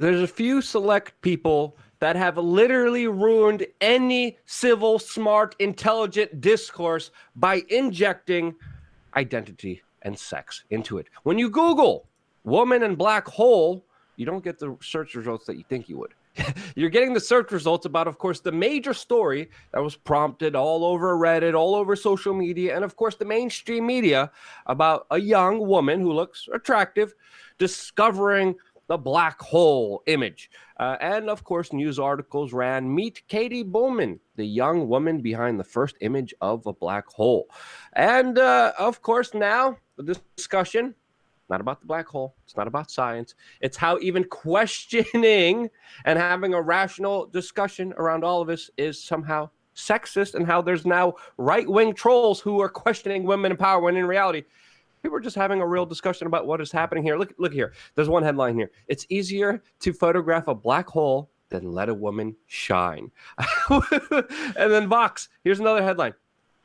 There's a few select people that have literally ruined any civil, smart, intelligent discourse by injecting identity and sex into it. When you Google woman and black hole, you don't get the search results that you think you would. You're getting the search results about, of course, the major story that was prompted all over Reddit, all over social media, and of course the mainstream media about a young woman who looks attractive discovering the black hole image. And of course, news articles ran, meet Katie Bowman, the young woman behind the first image of a black hole. And of course, now the discussion, not about the black hole. It's not about science. It's how even questioning and having a rational discussion around all of this is somehow sexist, and how there's now right-wing trolls who are questioning women in power when in reality, people are just having a real discussion about what is happening here. Look here. There's one headline here. It's easier to photograph a black hole than let a woman shine. And then Vox, here's another headline.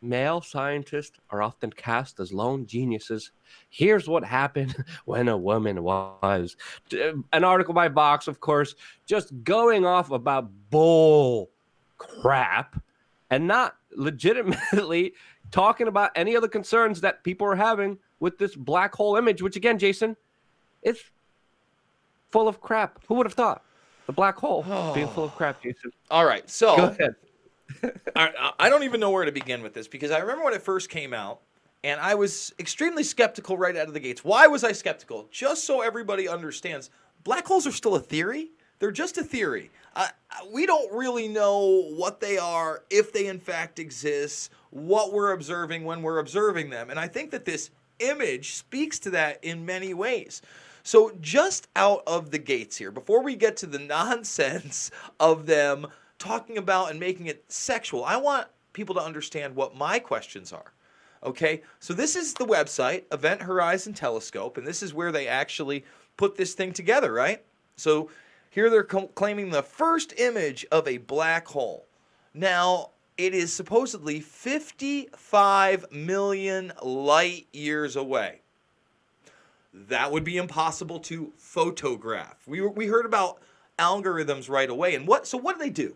Male scientists are often cast as lone geniuses. Here's what happened when a woman was. An article by Vox, of course, just going off about bull crap and not legitimately talking about any of the concerns that people are having with this black hole image, which again, Jason, is full of crap. Who would have thought? The black hole being full of crap, Jason. All right, so go ahead. I don't even know where to begin with this, because I remember when it first came out, and I was extremely skeptical right out of the gates. Why was I skeptical? Just so everybody understands, black holes are still a theory. They're just a theory. We don't really know what they are, if they in fact exist, what we're observing when we're observing them. And I think that this image speaks to that in many ways. So just out of the gates here, before we get to the nonsense of them talking about and making it sexual, I want people to understand what my questions are. Okay, so this is the website, Event Horizon Telescope, and this is where they actually put this thing together, right? So here they're claiming the first image of a black hole. Now, it is supposedly 55 million light years away. That would be impossible to photograph. We heard about algorithms right away. And so what did they do?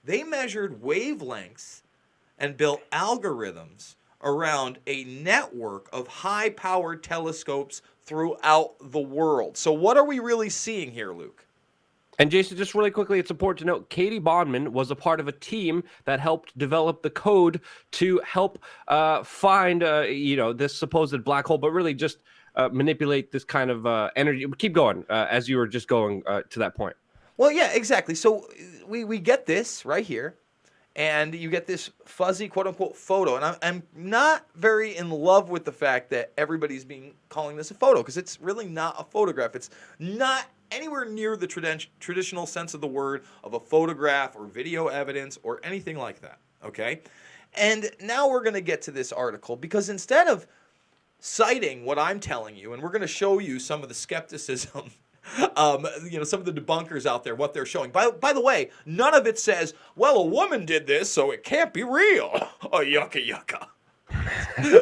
They measured wavelengths and built algorithms around a network of high-powered telescopes throughout the world. So what are we really seeing here, Luke? And Jason, just really quickly, it's important to note, Katie Bondman was a part of a team that helped develop the code to help find, this supposed black hole, but really just manipulate this kind of energy. Keep going as you were just going to that point. Well, yeah, exactly. So we get this right here, and you get this fuzzy quote-unquote photo. And I'm not very in love with the fact that everybody's calling this a photo, because it's really not a photograph. It's not anywhere near the traditional sense of the word of a photograph or video evidence or anything like that, okay? And now we're going to get to this article, because instead of citing what I'm telling you, and we're going to show you some of the skepticism, some of the debunkers out there, what they're showing. By the way, none of it says, well, a woman did this, so it can't be real. Oh, yucca, yucca.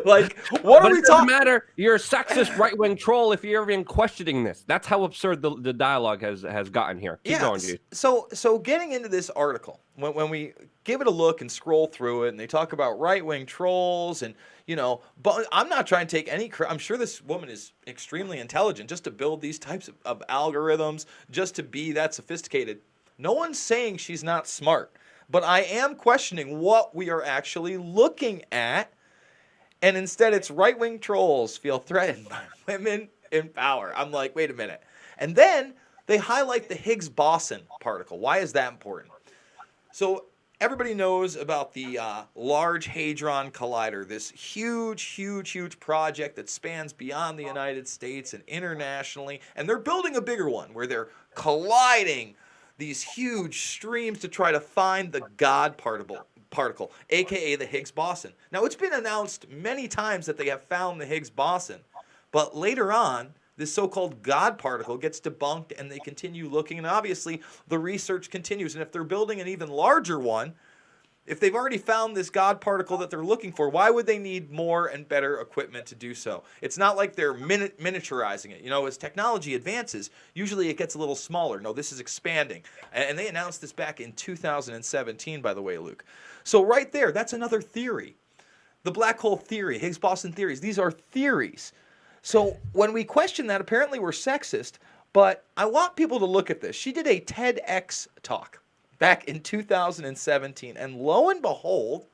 Like, what are we talking? It doesn't matter. You're a sexist right-wing troll if you're even questioning this. That's how absurd the dialogue has gotten here. Keep going, dude. So getting into this article, when we give it a look and scroll through it, and they talk about right-wing trolls, and but I'm not trying to take any credit. I'm sure this woman is extremely intelligent just to build these types of algorithms, just to be that sophisticated. No one's saying she's not smart, but I am questioning what we are actually looking at. And instead, it's right-wing trolls feel threatened by women in power. I'm like, wait a minute. And then they highlight the Higgs boson particle. Why is that important? So everybody knows about the Large Hadron Collider, this huge, huge, huge project that spans beyond the United States and internationally. And they're building a bigger one where they're colliding these huge streams to try to find the God particle, aka the Higgs boson. Now, it's been announced many times that they have found the Higgs boson, but later on, this so-called God particle gets debunked, and they continue looking, and obviously the research continues. And if they're building an even larger one, If they've already found this God particle that they're looking for, why would they need more and better equipment to do so? It's not like they're miniaturizing it. You know, as technology advances, usually it gets a little smaller. No, this is expanding. And they announced this back in 2017, by the way, Luke. So right there, that's another theory. The black hole theory, Higgs-Boson theories, these are theories. So when we question that, apparently we're sexist, but I want people to look at this. She did a TEDx talk back in 2017, and lo and behold,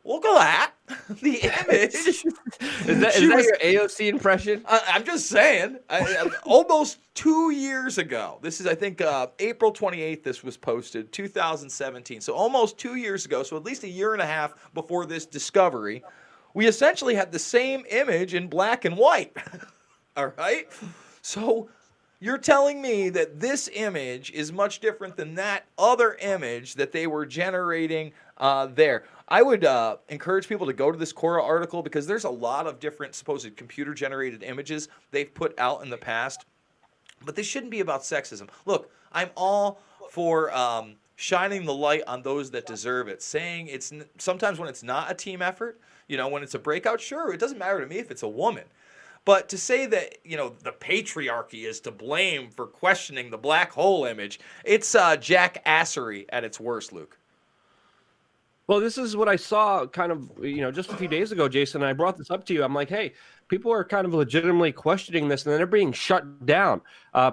look at that. The image. Is that your AOC impression? I'm just saying. Almost 2 years ago. This is, I think, April 28th this was posted, 2017. So almost 2 years ago, so at least a year and a half before this discovery, we essentially had the same image in black and white. All right? So you're telling me that this image is much different than that other image that they were generating there. I would encourage people to go to this Quora article because there's a lot of different supposed computer-generated images they've put out in the past. But this shouldn't be about sexism. Look, I'm all for shining the light on those that deserve it, saying it's sometimes when it's not a team effort, you know, when it's a breakout, sure, it doesn't matter to me if it's a woman. But to say that, you know, the patriarchy is to blame for questioning the black hole image, it's jackassery at its worst, Luke. Well, this is what I saw kind of, you know, just a few days ago, Jason. And I brought this up to you. I'm like, hey, people are kind of legitimately questioning this, and then they're being shut down.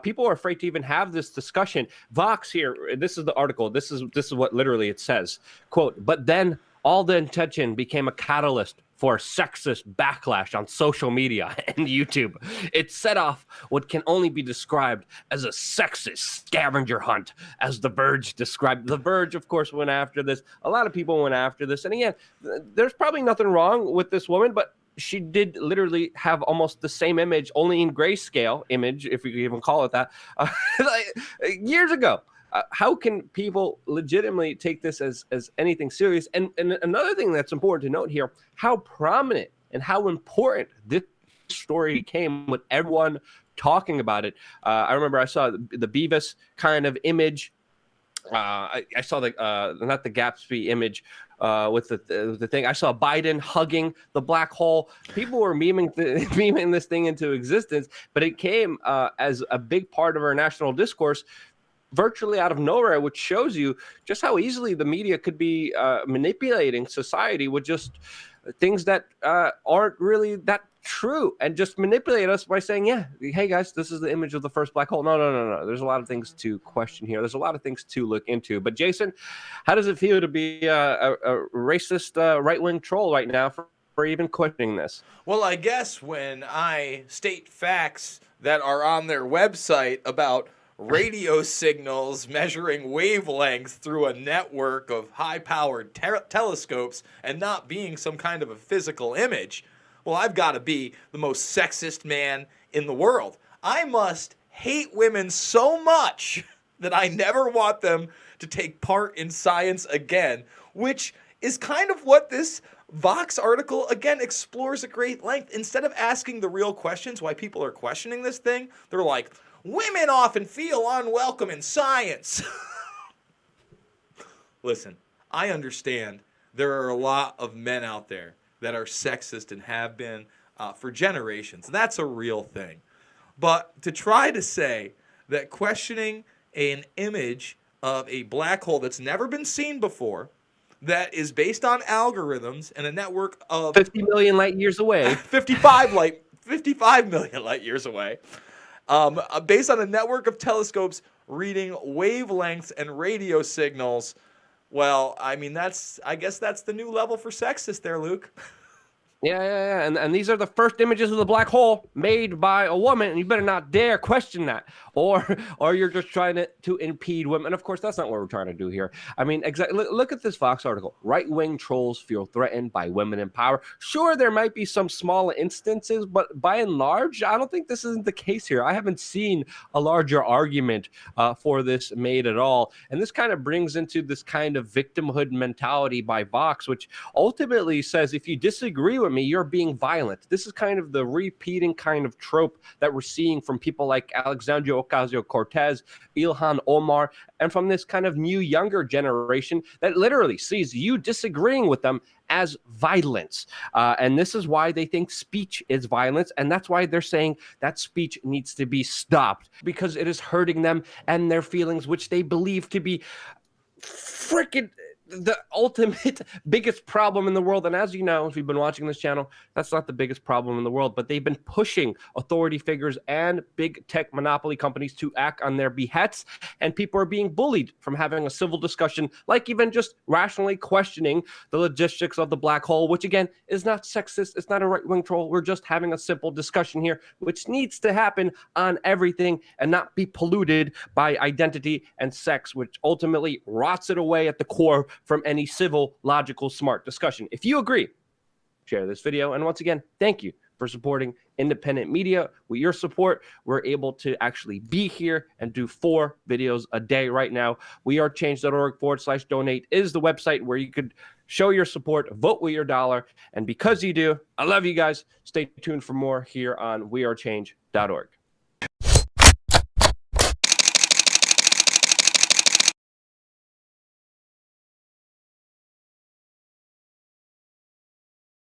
People are afraid to even have this discussion. Vox here, this is the article. This is what literally it says. Quote, but then all the attention became a catalyst for sexist backlash on social media and YouTube. It set off what can only be described as a sexist scavenger hunt, as The Verge described. The Verge, of course, went after this. A lot of people went after this. And again, there's probably nothing wrong with this woman, but she did literally have almost the same image, only in grayscale image, if you could even call it that, years ago. How can people legitimately take this as anything serious? And another thing that's important to note here, how prominent and how important this story became with everyone talking about it. I remember I saw the Beavis kind of image. I saw the not the Gatsby image with the thing. I saw Biden hugging the black hole. People were memeing this thing into existence, but it came as a big part of our national discourse virtually out of nowhere, which shows you just how easily the media could be manipulating society with just things that aren't really that true, and just manipulate us by saying, yeah, hey guys, this is the image of the first black hole. No. There's a lot of things to question here. There's a lot of things to look into. But Jason, how does it feel to be a racist right-wing troll right now for even questioning this? Well, I guess when I state facts that are on their website about radio signals measuring wavelengths through a network of high-powered telescopes and not being some kind of a physical image, well, I've got to be the most sexist man in the world. I must hate women so much that I never want them to take part in science again, which is kind of what this Vox article, again, explores at great length. Instead of asking the real questions why people are questioning this thing, they're like, women often feel unwelcome in science. Listen, I understand there are a lot of men out there that are sexist and have been for generations. That's a real thing. But to try to say that questioning an image of a black hole that's never been seen before, that is based on algorithms and a network of 50 million light years away, 55 million light years away, based on a network of telescopes reading wavelengths and radio signals. Well, I mean, I guess that's the new level for sexist there, Luke. Yeah. And these are the first images of the black hole made by a woman, and you better not dare question that, or you're just trying to impede women. And of course, that's not what we're trying to do here. I mean, exactly. Look at this Fox article. Right-wing trolls feel threatened by women in power. Sure, there might be some small instances, but by and large, I don't think this isn't the case here. I haven't seen a larger argument for this made at all. And this kind of brings into this kind of victimhood mentality by Vox, which ultimately says if you disagree with at me, you're being violent. This is kind of the repeating kind of trope that we're seeing from people like Alexandria Ocasio-Cortez, Ilhan Omar, and from this kind of new younger generation that literally sees you disagreeing with them as violence. And this is why they think speech is violence. And that's why they're saying that speech needs to be stopped, because it is hurting them and their feelings, which they believe to be freaking the ultimate biggest problem in the world. And as you know, if you've been watching this channel, that's not the biggest problem in the world, but they've been pushing authority figures and big tech monopoly companies to act on their behests, and people are being bullied from having a civil discussion, like even just rationally questioning the logistics of the black hole, which again is not sexist, it's not a right-wing troll. We're just having a simple discussion here, which needs to happen on everything and not be polluted by identity and sex, which ultimately rots it away at the core from any civil, logical, smart discussion. If you agree, share this video. And once again, thank you for supporting independent media. With your support, we're able to actually be here and do 4 videos a day right now. wearechange.org/donate is the website where you could show your support, vote with your dollar. And because you do, I love you guys. Stay tuned for more here on wearechange.org.